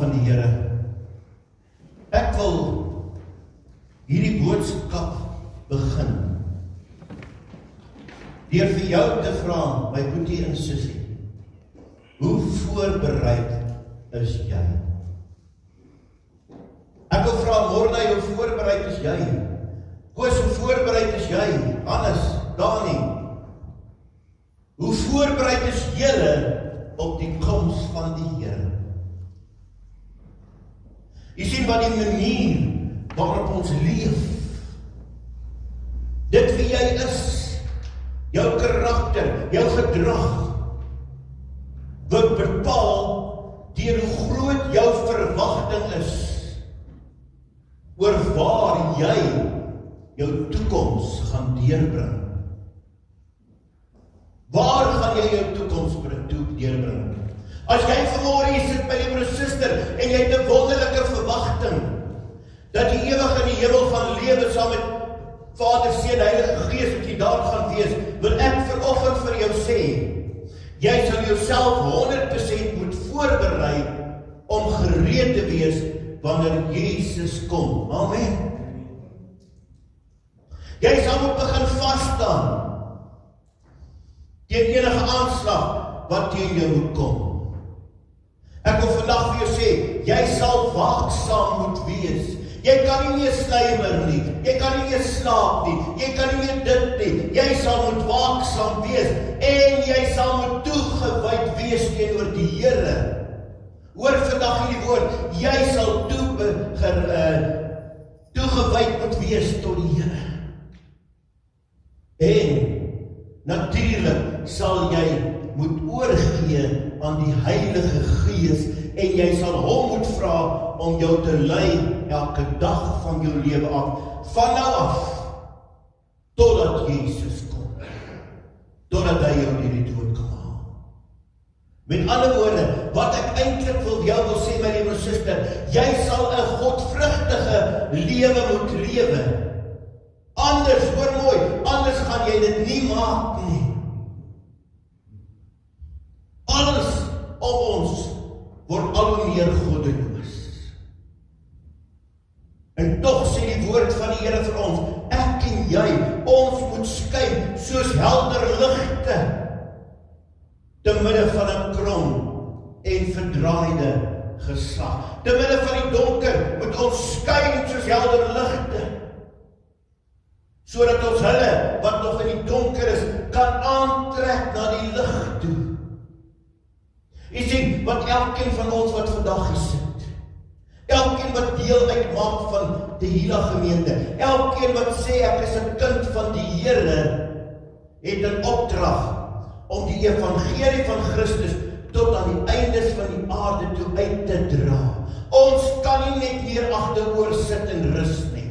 van die Here. Ek wil hierdie boodskap begin deur vir jou te vra, my boetie en sussie, hoe voorbereid is jy? Ek wil vra, Mornay, hoe voorbereid is jy? Koos, hoe voorbereid is jy? Hannes, Dani, hoe voorbereid is julle op die koms van die Here? Jy sien wat die manier waarop ons leef, dit wie jy is, jou karakter, jou gedrag, word bepaal deur hoe groot jou verwagting is oor waar jy jou toekoms gaan deurbring. Waar gaan jy jou toekoms deurbring? As jy vanmôre hier sit by die broer suster en jy het 'n wonderlike verwagting dat die ewig in die hemel gaan lewe saam met Vader, Seun, Heilige Gees, dat jy daar gaan wees, wil ek vanoggend vir jou sê, jy sal jouself 100% moet voorberei om gereed te wees wanneer Jesus kom. Amen. Jy sal moet begin vasstaan teen enige aanslag wat teen jou moet kom. Ek wil vandag vir jou sê, jy sal waaksaam moet wees. Jy kan nie meer sluimer nie, jy kan nie meer slaap nie, jy kan nie meer dit nie. Jy sal moet waaksaam wees en jy sal moet toegewyd wees teenoor die Here. Hoor vandag hierdie woord, jy sal toegewyd moet wees tot die Here. En natuurlik sal jy moet oorgee aan die Heilige Gees en jy sal hom moet vra om jou te lei elke dag van jou lewe af, van nou af, totdat Jesus kom, totdat hy jou deur die dood kan haal. Met ander woorde, wat ek eintlik wil sê, my liewe suster, jy sal 'n godvrugtige lewe moet lewe. Anders, hoor mooi, anders gaan jy dit nie maak nie. Alles op ons word al hoe meer goddeloos. En tog sê die woord van die Here vir ons, ek en jy, ons moet skyn soos helder ligte te midde van 'n krom en verdraaide geslag. Te midde van die donker moet ons skyn soos helder ligte, sodat ons hulle wat nog in die donker is, kan aantrek na die lig toe. Jy sien, wat elkeen van ons wat vandag hier sit, elkeen wat deel uitmaak van die Hila gemeente, elkeen wat sê ek is 'n kind van die Here, het 'n opdrag om die evangelie van Christus tot aan die eindes van die aarde toe uit te dra. Ons kan nie net meer agteroor sit en rus nie.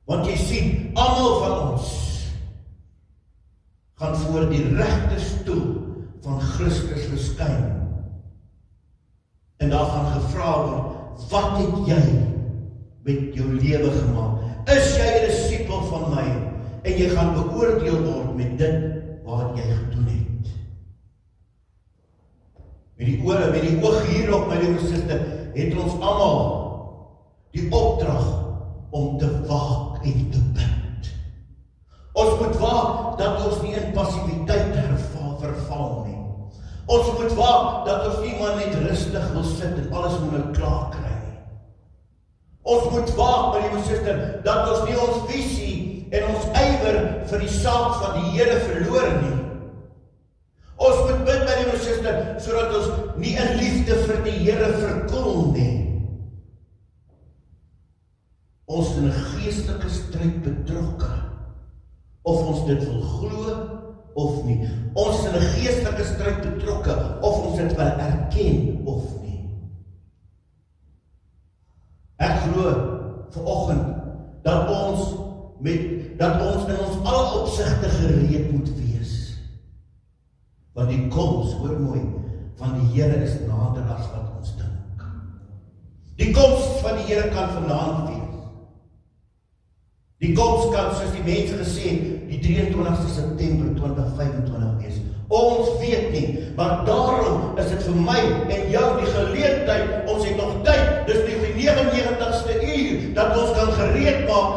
Want jy sien, almal van ons gaan voor die regter stoel van Christus verskyn. En daar gaan gevra word, wat het jy met jou lewe gemaak? Is jy 'n disipel van my? En jy gaan beoordeel word met dit wat jy gedoen het. Met die oog hierop, my liewe suster, het ons almal die opdrag om te waak en te bid. Ons moet waak dat ons nie in passiwiteit verval nie. Ons moet waak dat ons nie maar net rustig wil sit en alles moet nou klaar kry nie. Ons moet waak, my liewe suster, dat ons nie ons visie en ons ywer vir die saak van die Here verloor nie. Ons moet bid, my liewe suster, sodat ons nie in liefde vir die Here verkoel nie. Ons is in 'n geestelike stryd betrokke, of ons dit wil glo of nie. Ons is in 'n geestelike stryd betrokke, of ons dit wil erken of nie. Ek glo vanoggend dat ons in ons alle opsigte gereed moet wees. Want die koms, hoor mooi, van die Here is nader as wat ons dink. Die koms van die Here kan vanaand wees. Die koms kan, soos die mense gesê, die 23 September 2025 wees, Ons weet nie, maar daarom is dit vir my en jou die geleentheid, ons het nog tyd, dis die 99ste uur, dat ons kan gereed maak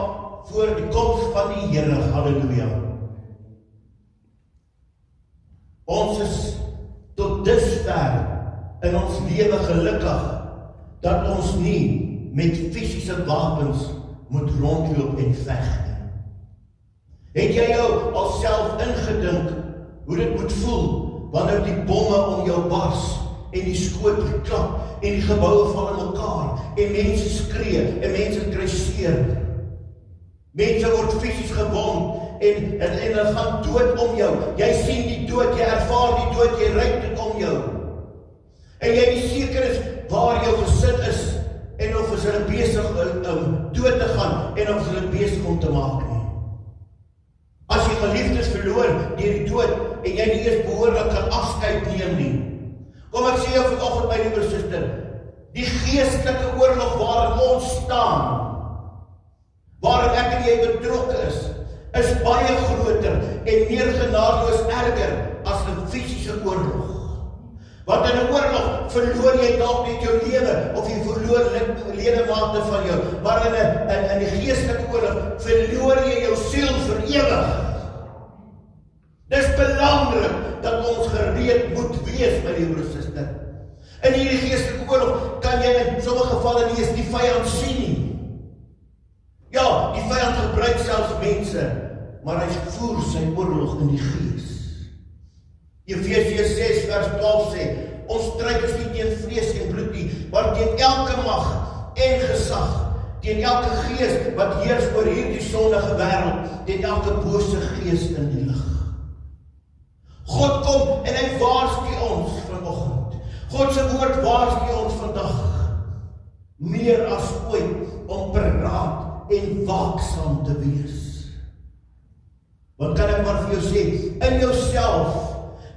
voor die koms van die Here, halleluja. Ons is tot dusver in ons lewe gelukkig, dat ons nie met fisiese wapens moet rondloop en veg nie. Het jy jou alself ingedink hoe dit moet voel, wanneer die bomme om jou bars, en die skoot klap, en die gebouwe val in mekaar, en mense skree, en mense kry seer. Mense word fisies gewond, en hulle gaan dood om jou. Jy sien die dood, jy ervaar die dood, jy ruik dit om jou. En jy nie seker is waar jou gesin is, en of is hulle besig dood te gaan, en of is hulle besig om te maak nie. As jy geliefdes verloor deur die dood, en jy nie eers behoorlik kan afskeid neem nie. Kom ek sê jou vanoggend, my liewe suster, die geestelike oorlog waarin ons staan, waarin ek en jy betrokke is baie groter en meer genadeloos erger as 'n fisiese oorlog. Want in 'n oorlog verloor jy dalk net jou lewe, of jy verloor ledemate van jou, maar in die geestelike oorlog verloor jy jou siel vir ewig. Dis belangrik dat ons gereed moet wees, my liewe suster. In hierdie geestelike oorlog kan jy in sommige gevalle nie eens die vyand sien nie. Ja, die vyand gebruik selfs mense, maar hy voer sy oorlog in die gees. Efesiërs 6 vers 12 sê, ons stryd is nie teen vlees en bloed nie, maar teen elke mag en gesag, teen elke gees wat heers oor hierdie sondige wêreld, teen elke bose gees in die lig. God kom en hy waarsku ons vanoggend. God se woord waarsku ons vandag, meer as ooit, om paraat en waaksaam te wees. Wat kan ek maar vir jou sê? In jouself,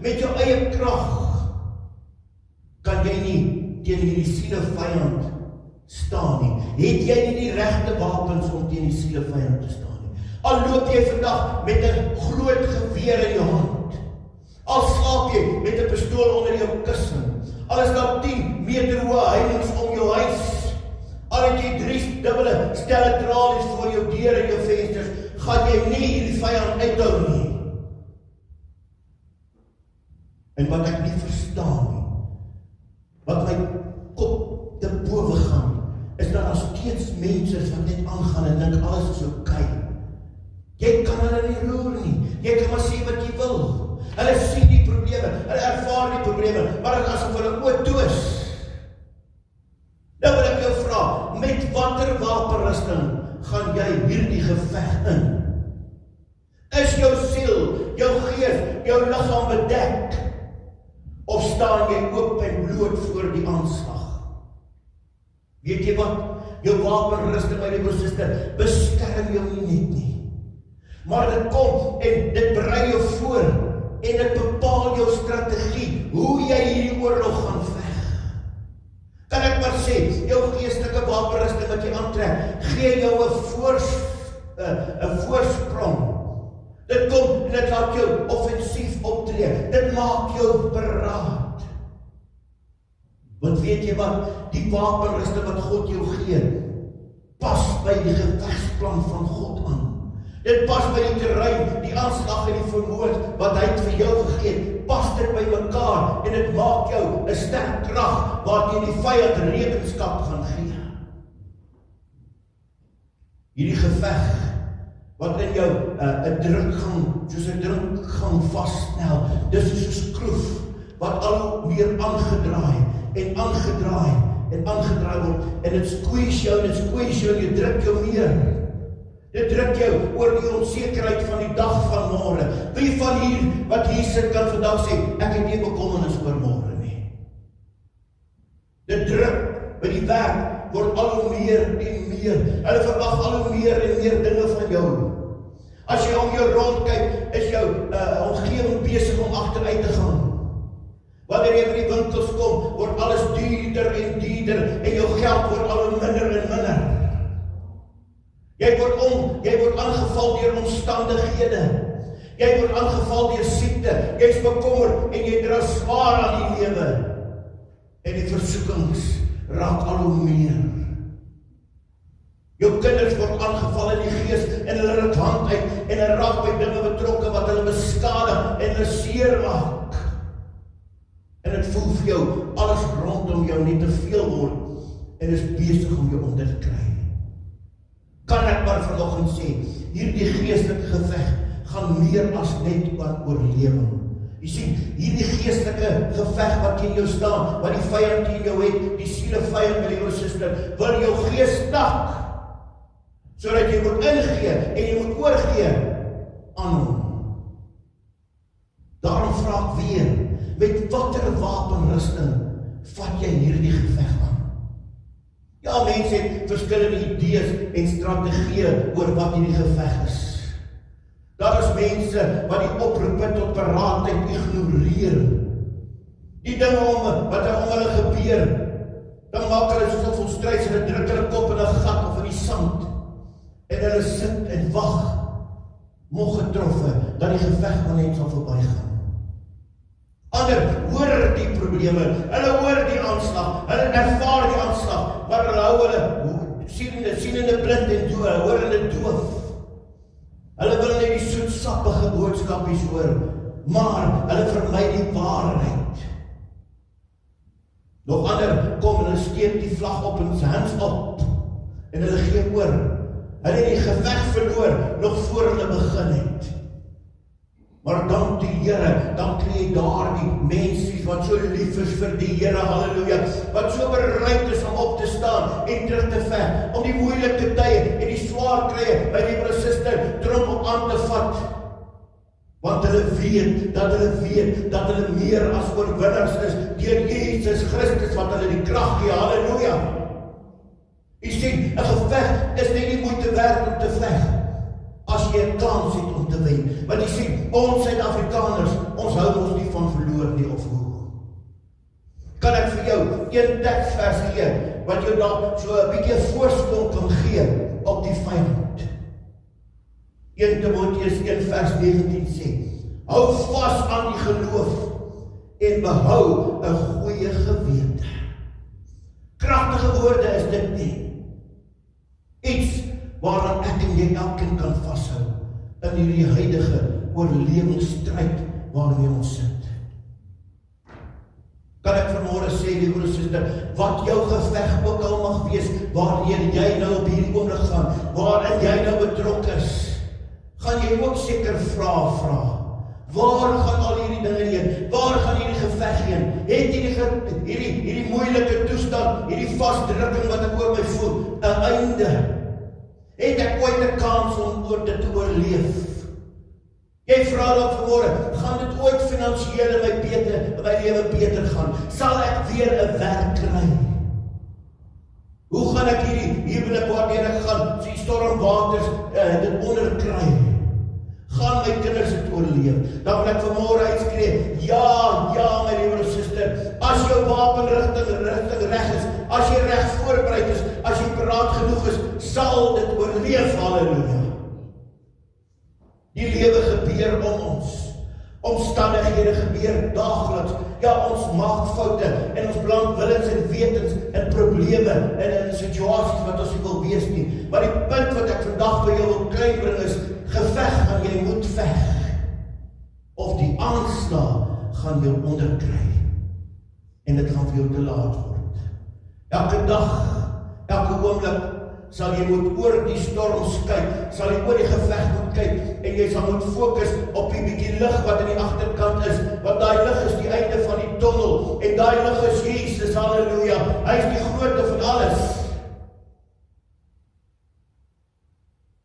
met jou eie krag, kan jy nie teen hierdie sielevyand staan nie. Het jy nie die regte wapens om teen die sielevyand te staan nie. Al loop jy vandag met 'n groot geweer in jou hand, al slaap jy met 'n pistool onder jou kussing, al is daar 10 meter hoë heininge om jou huis, al het jy 3 dubbele stelle tralies voor jou deur en jou vensters, gaan jy nie hierdie vyand uithou nie. En wat ek nie verstaan nie, wat my kop te bowe gaan, is dat daar steeds mense wat net aangaan en dink alles is oukei. Jy kan hulle nie roer nie, jy kan maar sê wat jy wil. Hulle sien die probleme, hulle ervaar die probleme, maar dit is asof hulle oë toe is. Nou wil ek jou vra, met watter wapenrusting gaan jy hierdie geveg in? Is jou siel, jou gees, jou liggaam bedek? Of staan jy oop en bloot voor die aanslag? Weet jy wat? Jou wapenrusting, my liewe suster, beskerm jou nie net nie. Maar dit kom en dit berei jou voor en dit bepaal jou strategie, hoe jy hierdie oorlog gaan veg. Kan ek maar sê, jou geestelike wapenrusting wat jy aantrek, gee jou 'n voorsprong. Dit kom en dit laat jou offensief optree. Dit maak jou paraat. Want weet jy wat? Die wapenrusting wat God jou gee, pas by die gevegsplan van God aan. Dit pas by die terrein, die aanslag en die vermoed wat hy vir jou gegee het. Pas dit by mekaar en dit maak jou 'n sterk krag waarteen die vyand rekenskap gaan gee. Hierdie geveg wat in jou 'n drukgang, soos 'n drukgang vassnel, dis soos 'n skroef wat al hoe meer aangedraai en aangedraai en aangedraai word en dit squeeze jou en dit squeeze jou en dit druk jou meer. Dit druk jou oor die onsekerheid van die dag van môre. Wie van hier wat hier sit kan vandag sê, ek het nie bekommernis oor môre nie. Dit druk by die werk word al hoe meer en meer. Hulle verwag al hoe meer en meer dinge van jou. As jy om jou rondkyk, is jou omgewing besig om agteruit te gaan. Wanneer jy by die winkels kom, word alles duurder en duurder en jou geld word al hoe minder en minder. Jy word aangeval deur omstandighede. Jy word aangeval deur siekte, jy is bekommerd en jy dra swaar aan die lewe. En die versoekings raak al hoe meer. Jou kinders word aangeval in die gees en hulle ruk hand uit en hulle raak by dinge betrokke wat hulle beskadig en hulle seer maak. En dit voel vir jou, alles rondom jou net te veel word en is besig om jou onder te kry. Kan ek maar vanoggend sê, hierdie geestelike geveg gaan meer as net oor oorlewing. Jy sien, hierdie geestelike geveg wat teen jou staan, wat die vyand teen jou het, die sielevyand, my liewe suster, wil jou gees stak, sodat jy moet ingee en jy moet oorgee aan hom. Daarom vra ek weer, met watter wapenrusting vat jy hierdie geveg aan? Ja, mense het verskillende idees en strategieë oor wat hierdie geveg is. Daar is mense wat die oproepe tot paraatheid ignoreer. Die dinge wat om hulle gebeur, dan maak hulle soos 'n volstrys en hulle druk hulle kop in 'n gat of in die sand. En hulle sit en wag, moeg getroffe, dat die geveg maar net sal verbygaan. Ander hoor die probleme, hulle hoor die aanslag, hulle ervaar die aanslag, maar hulle hou hulle sienende blind en doof, hoorende doof. Hulle wil net die soetsappige boodskapies hoor, maar hulle vermy die waarheid. Nog ander kom en hulle steek die vlag op en sy hands op, en hulle gee oor. Hulle het die geveg verloor, nog voor hulle begin het. Maar dank die Here, dan kry jy daar die mensies wat so lief is vir die Here, halleluja, wat so bereid is om op te staan en terug te veg, om die moeilike tye en die swaar krye, my liewe suster, trompel aan te vat. Want hulle weet dat hulle meer as oorwinners is, deur Jesus Christus wat hulle die krag gee, halleluja. Jy sien, 'n geveg is net nie moeite werd om te veg, as jy 'n kans het om te wen. Want jy sien, ons Suid-Afrikaners, ons hou ons nie van verloor nie of hoe. Kan ek vir jou een teksvers gee, wat jou dan so 'n bietjie voorsprong kan gee op die vyand. 1 Timoteus 1 vers 19 sê, hou vas aan die geloof en behou 'n goeie gewete. Kragtige woorde is dit nie. Iets waaraan ek en jy elkeen kan vashou in hierdie huidige oorlewingsstryd waarmee ons sit. Kan ek vanmôre sê, liewe suster, wat jou geveg ook al mag wees, waarheen jy nou op hierdie oomblik gaan, waarin jy nou betrokke is, gaan jy ook seker vra. Waar gaan al hierdie dinge heen? Waar gaan hierdie geveg heen? Het hierdie moeilike toestand, hierdie vasdrukking wat ek oor my voel, 'n einde? Het ek ooit 'n kans om dit te oorleef? Jy vra dan vanmôre, gaan dit ooit finansiëel in my lewe beter gaan? Sal ek weer 'n werk kry? Hoe gaan ek hierdie huwelik waardeur ek gaan, die stormwaters dit onderkry? Gaan my kinders dit oorleef? Dan wil ek vanmôre uitskree, ja, my liewe suster, as jou wapenrigting reg is, as jy reg voorbereid is, as jy paraat genoeg is, sal dit oorleef, halleluja. Die lewe gebeur om ons. Omstandighede gebeur daagliks. Ja, ons maak foute en ons beland willens en wetens in probleme en in situasies wat ons nie wil wees nie. Maar die punt wat ek vandag by jou wil bring is, geveg gaan jy moet veg. Of die aanslag gaan jou onderkry. En dit gaan vir jou te laat word. Elke dag, elke oomblik sal jy moet oor die storms kyk, sal jy oor die geveg moet kyk, en jy sal moet fokus op die bietjie lig wat aan die agterkant is, want daai lig is die einde van die tonnel, en daai lig is Jesus, halleluja, hy is die grootte van alles.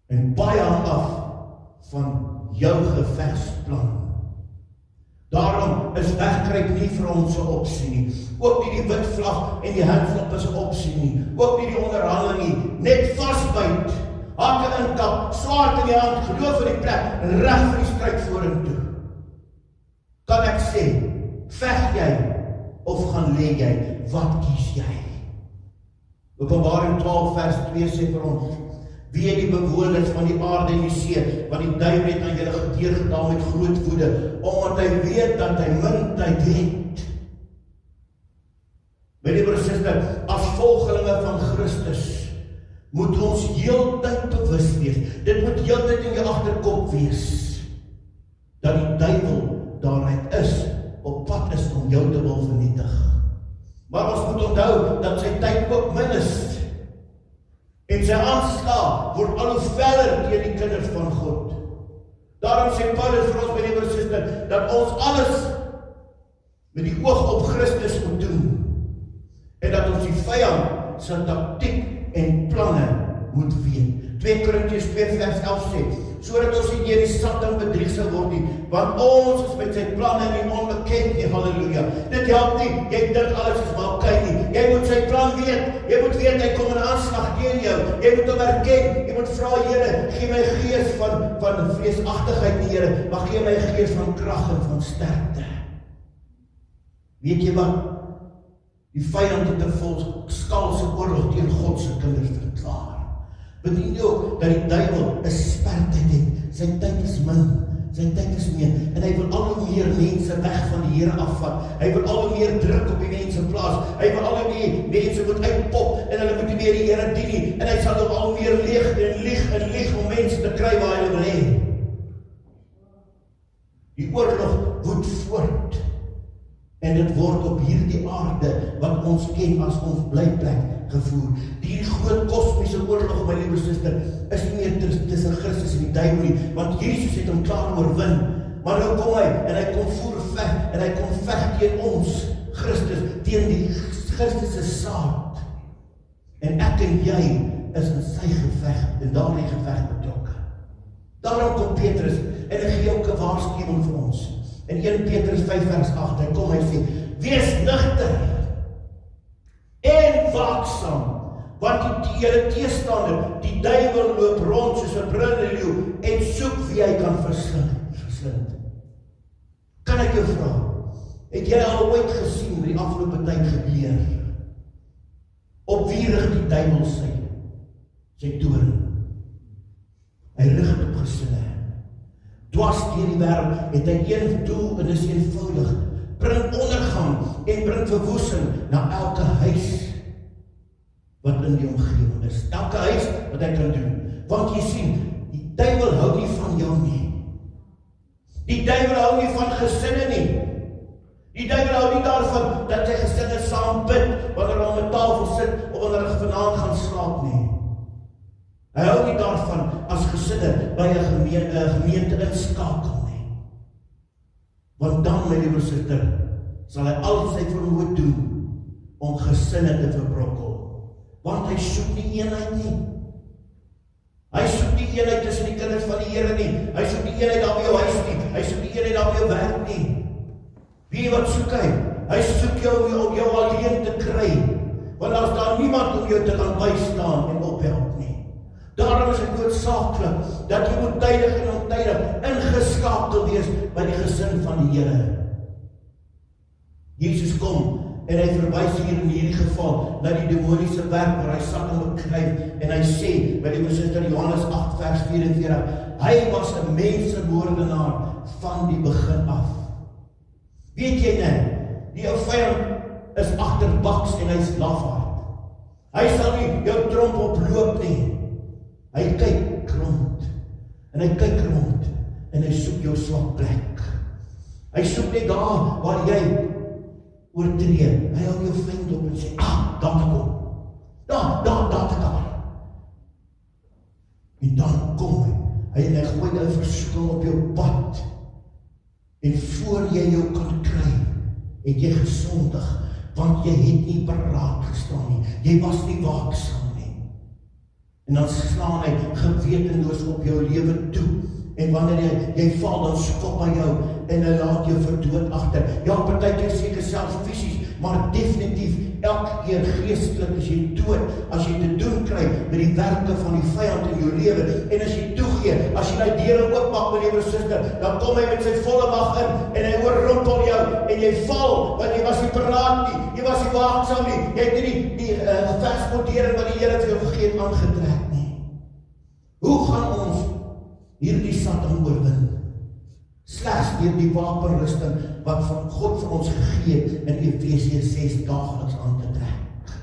En baie hang af van jou gevegsplan. Daarom is wegkruip nie vir ons 'n opsie nie. Ook nie die wit vlag en die handvlop is 'n opsie nie. Ook nie die onderhandeling nie. Net vasbyt, hakke inkap, swaard in die hand, geloof in die plek, reg vir die stryd vorentoe. Kan ek sê, veg jy of gaan lê jy? Wat kies jy? Openbaring 12 vers 2 sê vir ons, Wie die bewoners van die aarde en die see, want die duiwel het aan julle gedeurgedaal met groot woede, omdat hy weet dat hy min tyd het. My liewe suster, as volgelinge van Christus, moet ons heeltyd bewus wees, dit moet heeltyd in jou agterkop wees, dat die duiwel daaruit is, op pad is om jou te wil vernietig. Maar ons moet onthou, dat sy tyd ook min is, en sy aanslag word al hoe feller teen die kinders van God. Daarom sê Paulus vir ons, my liewe suster, dat ons alles met die oog op Christus moet doen, en dat ons die vyand sy taktiek en planne moet weet. 2 Korintiërs 2 vers 11 sê, sodat ons nie deur die Satan bedrieg sal word nie, want ons is met sy planne nie onbekend nie, halleluja. Dit help nie, jy dink alles is maar oké nie, jy moet sy plan weet, jy moet weet, hy kom in aanslag teen jou, jy moet hom erken, jy moet vra, Here, gee my gees van vreesagtigheid nie, Here, maar gee my gees van krag en van sterkte. Weet jy wat? Die vyand het 'n volskalse oorlog teen God se kinders verklaar. Bedien jy ook dat die duiwel 'n spertyd het, sy tyd is min, sy tyd is meer, en hy wil al hoe meer mense weg van die Here afvat, hy wil al hoe meer druk op die mense plaas, hy wil al hoe meer mense moet uitpop, en hulle moet nie meer die Here dien nie, en hy sal ook al meer lieg om mense te kry waar hy wil hê. Die oorlog woed voort, en dit word op hierdie aarde, wat ons ken as ons blyplek, gevoer. Die groot kosmiese oorlog, my liewe suster, is nie meer tussen Christus en die duiwel nie, want Jesus het hom klaar oorwin. Maar nou kom hy, en hy kom veg, en hy kom veg teen ons, Christus, teen die Christus' saad. En ek en jy is in sy geveg, en daardie geveg betrokke. Daarom kom Petrus, en hy gee ook 'n waarskuwing vir ons. In 1 Petrus 5 vers 8, hy kom, hy sê, wees nugter en waaksaam, want die julle teestander, die duiwel loop rond soos 'n brullende leeu en soek wie hy kan verslind. Kan ek jou vra, het jy al ooit gesien wat die afgelope tyd gebeur? Op wie rig die duiwel sy toorn? Hy rig op gesinne. Dwars deur die wêreld het hy een doel, en dis eenvoudig: bring ondergang en bring verwoesting na elke huis wat in die omgewing is. Elke huis wat hy kan doen. Want jy sien, die duiwel hou nie van jou nie. Die duiwel hou nie van gesinne nie. Die duiwel hou nie daarvan dat sy gesinne saam bid wanneer hulle om 'n tafel sit of wanneer hulle vanaand gaan slaap nie. Hy hou nie daarvan as gesinne by 'n gemeente inskakel nie. Want dan, my liewe suster, sal hy al sy vermoë doen om gesinne te verbrokkel. Want hy soek nie eenheid nie. Hy soek nie eenheid tussen die kinders van die Here nie. Hy soek nie eenheid daar by jou huis nie. Hy soek nie eenheid daar by jou werk nie. Weet jy wat soek hy? Hy soek jou om jou alleen te kry. Want as daar niemand om jou te kan bystaan en ophelp nie. Daarom is dit noodsaaklik dat jy moet tydig en ontydig ingeskakel wees by die gesin van die Here. Jesus kom en hy verwys hier in hierdie geval na die demoniese werk waar hy Satan bekryf, en hy sê by die suster Johannes 8 vers 44, hy was 'n mensemoordenaar van die begin af. Weet jy net, die ou vyand is agterbaks en hy's lafaard. Hy sal nie jou tromp oploop nie. Hy kyk rond, en hy kyk rond, en hy soek jou swak plek. Hy soek net daar waar jy oortree. Hy hou jou vriend op en sê, daar kom. Daar. En dan kom hy en hy gooi 'n versoeking op jou pad. En voor jy jou kan kry, het jy gesondig, want jy het nie paraat gestaan nie. Jy was nie waaksaam. En dan slaan hy gewetenloos op jou lewe toe. En wanneer jy val, dan skop hy jou en hy laat jou vir dood agter. Ja, partykeer seker selfs fisies, maar definitief elke keer geestelik is jy dood as jy te doen kry met die werke van die vyand in jou lewe. En as jy toegee, as jy die deure oopmaak, my liewe suster, dan kom hy met sy volle mag in en hy oorrompel jou en jy val, want jy was nie paraat nie, jy was nie waaksaam nie, jy het nie die versmodering wat die Here vir jou gegee het aangetrek nie. Satan oorwin. Slegs deur die wapenrusting wat van God vir ons gegee het in Efesiërs 6 daagliks aan te trek.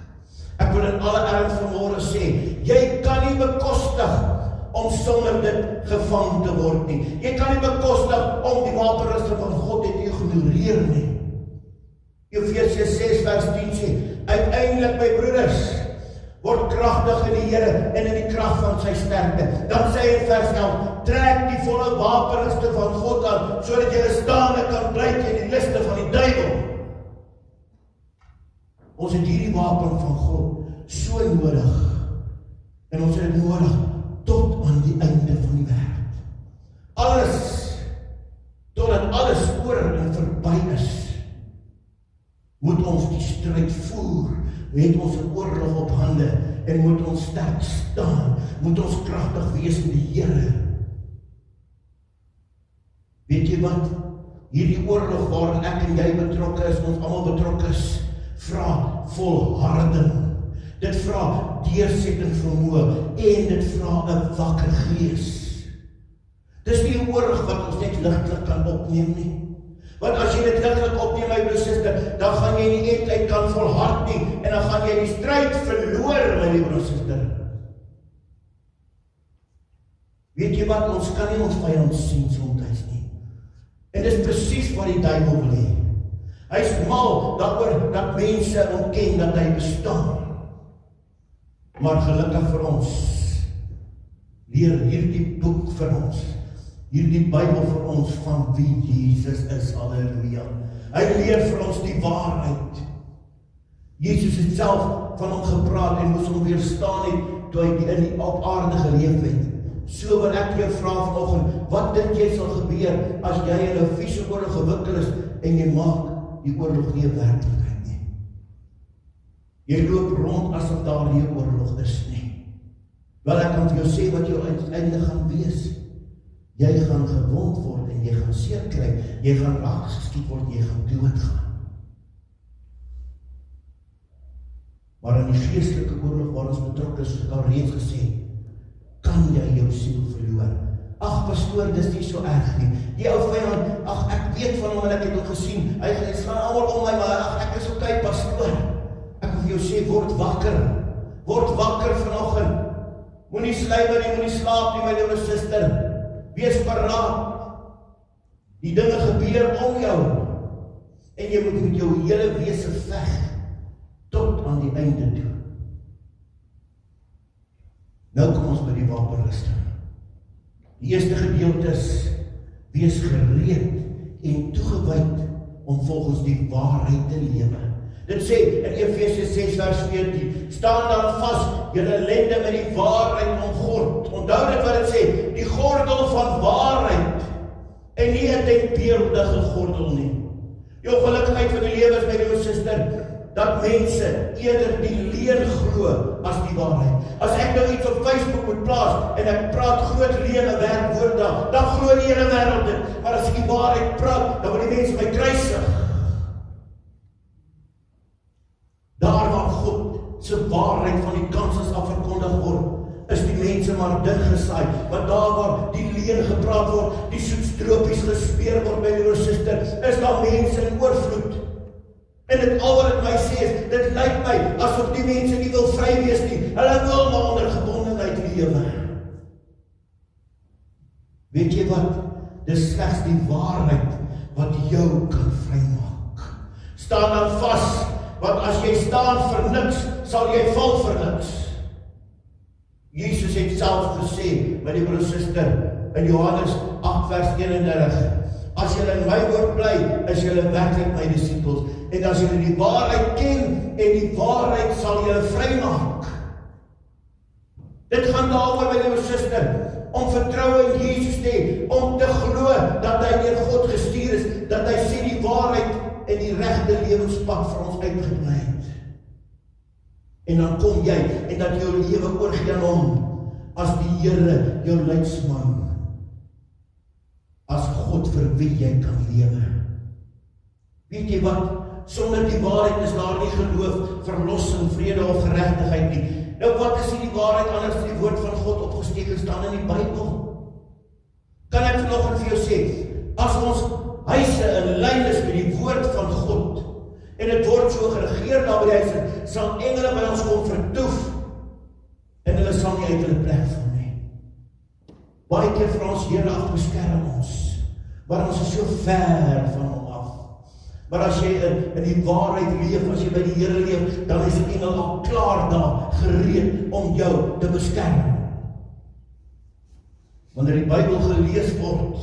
Ek wil in alle erns vanmôre sê, jy kan nie bekostig om sonder dit gevang te word nie. Jy kan nie bekostig om die wapenrusting van God te ignoreer nie. Efesiërs 6 vers 10 sê, uiteindelik my broeders, word kragtig in die Here en in die krag van sy sterkte. Dan sê hy in vers 11, trek die volle wapenrusting van God aan, sodat jy staande kan bly teen die liste van die duiwel. Ons het hierdie wapen van God so nodig, en ons het dit nodig tot aan die einde van die wêreld. Alles, totdat alles oor en verby is, moet ons die stryd voer, het ons 'n oorlog op hande, en moet ons sterk staan, moet ons kragtig wees in die Here. Weet jy wat? Hierdie oorlog waarin ek en jy betrokke is, ons almal betrokke is, vra volharding. Dit vra deursettingsvermoë en dit vra 'n wakker gees. Dis nie 'n oorlog wat ons net ligtelik kan opneem nie. Want as jy dit ligtelik opneem, my broer suster, dan gaan jy nie eintlik kan volhard nie en dan gaan jy die stryd verloor, my broer suster. Weet jy wat, ons kan nie ons vyand sien soms nie. En dis presies wat die duiwel wil hê. Hy is mal daaroor dat mense ontken dat hy bestaan. Maar gelukkig vir ons, leer hierdie boek vir ons, hierdie Bybel vir ons van wie Jesus is, halleluja. Hy leer vir ons die waarheid. Jesus het self van hom gepraat en moes hom weerstaan het, toe hy op aarde geleef het. So wil ek jou vra vanoggend, wat dink jy sal gebeur, as jy in 'n vieze oorlog gewikkeld is, en jy maak die oorlog nie 'n werklikheid nie? Jy loop rond asof daar nie 'n oorlog is nie. Wel, ek kan vir jou sê wat jou uiteindelik gaan wees. Jy gaan gewond word en jy gaan seer kry, jy gaan raak geskiet word, jy gaan doodgaan. Maar in die geestelike oorlog waar ons betrokke is, het al reeds gesê, kan jy jou siel verloor. Ag pastoor, dis nie so erg nie. Die ou vyand, ag ek weet van hom en ek het hom gesien. Hy slaan almal om my, maar ag ek is okay pastoor. Ek wil vir jou sê, word wakker. Word wakker vanoggend. Moenie sluimer nie, moenie slaap nie, my liewe suster. Wees paraat. Die dinge gebeur om jou. En jy moet met jou hele wese veg tot aan die einde toe. Nou kom ons by die wapenrusting. Die eerste gedeelte is, wees gereed en toegewyd om volgens die waarheid te lewe. Dit sê in Efesiërs 6 vers 14, staan dan vas, julle lende met die waarheid omgord. Onthou dit wat dit sê, die gordel van waarheid, en nie 'n denkbeeldige gordel nie. Die ongelukkigheid van die lewe is, my liewe suster, dat mense eerder die leuen glo as die waarheid. As ek nou iets op Facebook moet plaas en ek praat groot leuen 'n werkwoord dan glo die hele wêreld dit. Maar as ek die waarheid praat, dan wil die mense my kruisig. Daar waar God se waarheid van die kanses af verkondig word, is die mense maar ding gesaai. Want daar waar die leuen gepraat word, die soetstropies gespeur word, my liewe suster, is daar mense in oorvloed. En dit al wat dit my sê is, dit lyk my asof die mense nie wil vry wees nie. Hulle wil maar onder gebondenheid lewe. Weet jy wat? Dis slegs die waarheid wat jou kan vrymaak. Staan dan vas, want as jy staan vir niks, sal jy val vir niks. Jesus het self gesê, my liewe suster, in Johannes 8 vers 31, as julle in my woord bly, is julle werklik my disippels. En as julle die waarheid ken, en die waarheid sal julle vrymaak. Dit gaan daaroor, my liewe suster, om vertroue in Jesus te hê, om te glo dat hy deur God gestuur is, dat hy sê die waarheid en die regte lewenspad vir ons uitgebrei het. En dan kom jy, en dat jou lewe oorgee aan hom, as die Here jou leidsman, as God vir wie jy kan lewe. Weet jy wat? Sonder die waarheid is daar nie geloof, verlossing, vrede of geregtigheid nie. Nou wat is die waarheid anders as die woord van God opgesteek staan in die Bybel? Kan kan ek vanoggend vir jou sê, as ons huise in lyn is met die woord van God, en dit word so geregeer daar by die huise, sal engele by ons kom vertoef, en hulle sal nie uit hulle plek val nie. Baie keer vir ons Here, ag, beskerm ons, maar ons is so ver van hom af. Maar as jy in die waarheid leef, as jy by die Here leef, dan is die engel al klaar daar, gereed om jou te beskerm. Wanneer die Bybel gelees word,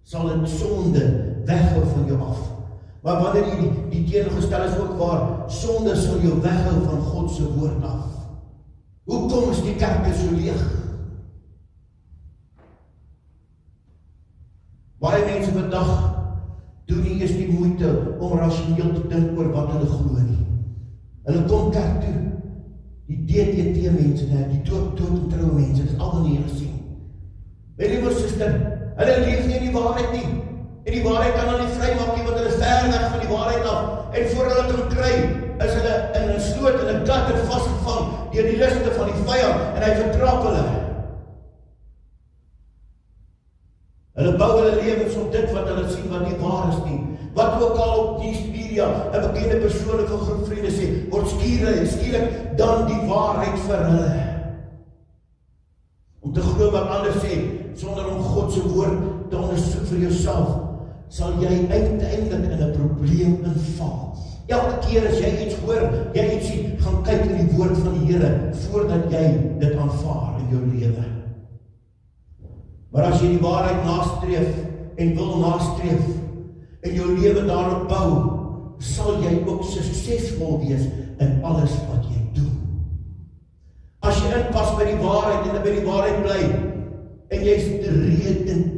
sal dit sonde weghou van jou af. Maar wanneer jy die teenoorgestel is ook waar, sonde sal jou weghou van God se woord af. Hoekom is die kerke so leeg? Baie mense vandag doen nie eers die moeite om rasioneel te dink oor wat hulle glo nie. Hulle kom kerk toe, die DTT mense, die dood en troue mense, dit is al wat jy gesien. My liewe suster, hulle leef nie in die waarheid nie. En die waarheid kan hulle nie vry maak nie, want hulle is ver weg van die waarheid af. En voor hulle kan kry, is hulle in 'n sloot, in 'n gat en vasgevang deur die liste van die vyand, en hy vertrap hulle. Hulle bou hulle lewens op dit wat hulle sien wat nie waar is nie. Wat ook al op die media 'n bekende persoon of 'n groep vriende sê, word skielik dan die waarheid vir hulle. Om te glo wat ander sê, sonder om God se woord te ondersoek vir jouself, sal jy uiteindelik in 'n probleem inval. Elke keer as jy iets hoor, jy iets sien, gaan kyk in die woord van die Here, voordat jy dit aanvaar in jou lewe. Maar as jy die waarheid nastreef, en wil nastreef, en jou lewe daarop bou, sal jy ook suksesvol wees in alles wat jy doen. As jy inpas by die waarheid, en by die waarheid bly, en jy is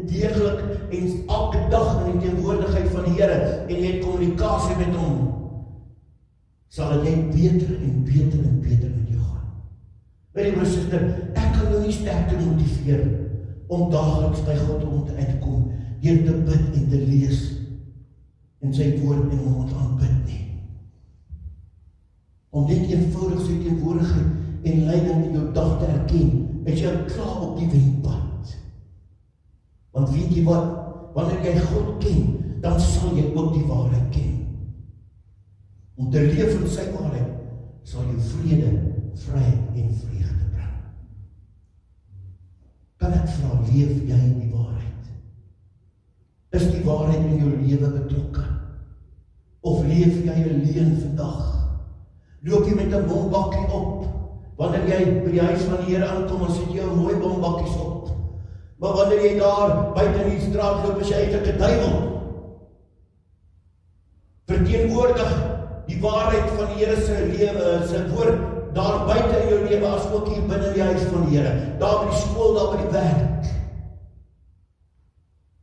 deeglik en elke dag in die teenwoordigheid van die Here, en jy het kommunikasie met hom, sal dit net beter en beter en beter met jou gaan. My liewe suster, ek kan jou nie sterker motiveer om dageliks by God om te uitkom, deur te bid en te lees in sy woord en hom te aanbid nie. Om net eenvoudig sy teenwoordigheid en leiding in jou dag te erken, is jy klaar op die wenpad. Want weet jy wat, wanneer jy God ken, dan sal jy ook die waarheid ken. Om te leef in sy waarheid, sal jy vrede, vryheid en vreugde bring. Kan ek vra, leef jy in die waarheid? Is die waarheid in jou lewe betrokke? Of leef jy alleen vandag? Loop jy met 'n bombakkie op? Wanneer jy by die huis van die Here aankom, dan sit jy jou mooi bombakkies op. Maar wanneer jy daar buite in die straat loop, is jy eintlik 'n duiwel. Verteenwoordig die waarheid van die Here se lewe, sy woord, daar buite in jou lewe, as ook hier binne die huis van die Here, daar by die skool, daar by die werk.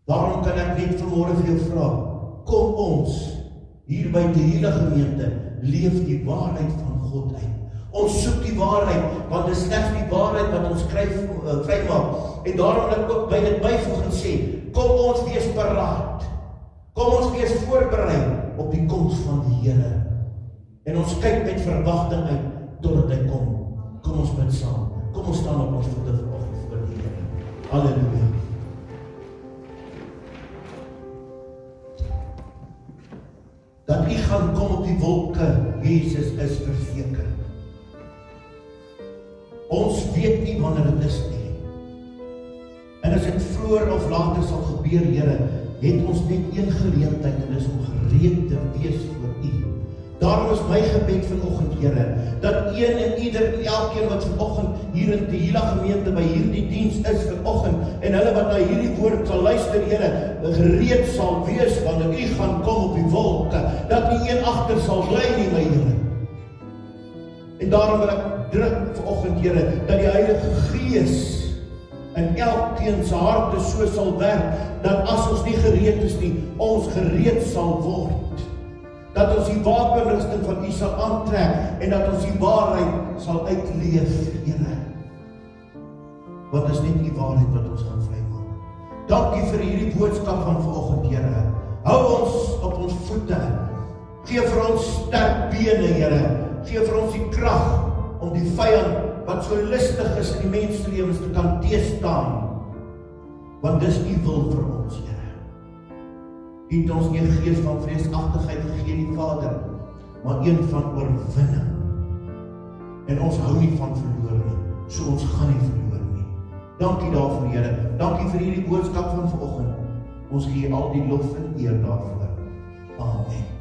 Daarom kan ek net vanmôre vir jou vra, kom ons, hier by die hele gemeente, leef die waarheid van God uit. Ons soek die waarheid, want dit is slegs die waarheid wat ons vrymaak. En daarom wil ek ook by dit byvoeg en sê, kom ons wees paraat. Kom ons wees voorberei op die koms van die Here. En ons kyk met verwagting uit totdat hy kom. Kom ons bid saam. Kom ons staan op ons voete vanoggend voor die Here. Halleluja. Dat U gaan kom op die wolke, Jesus is verseker. Ons weet nie wanneer dit is nie. En as dit vroeër of later sal gebeur, Here, het ons net een geleentheid, en dis om gereed te wees voor U. Daarom is my gebed vanoggend, Here, dat een en ieder en elkeen wat vanoggend hier in die hele gemeente by hierdie diens is vanoggend, en hulle wat na hierdie woord sal luister, Here, gereed sal wees wanneer U gaan kom op die wolke, dat nie een agter sal bly nie, my Here. En daarom wil ek druk vanoggend, Here, dat die Heilige Gees in elkeen se harte so sal werk, dat as ons nie gereed is nie, ons gereed sal word. Dat ons die wapenrusting van U sal aantrek, en dat ons die waarheid sal uitleef, Here. Want is net die waarheid wat ons gaan vrymaak. Dankie vir hierdie boodskap van vanoggend, Here. Hou ons op ons voete. Gee vir ons sterk bene, Here. Gee vir ons die krag om die vyand wat so listig is in die menslewens te kan teestaan. Want dis U wil vir ons, Here. U het ons nie 'n gees van vreesagtigheid gegee nie, Vader, maar een van oorwinning. En ons hou nie van verloor nie, so ons gaan nie verloor nie. Dankie daarvoor, Here. Dankie vir hierdie boodskap van vanoggend. Ons gee al die lof en eer daarvoor. Amen.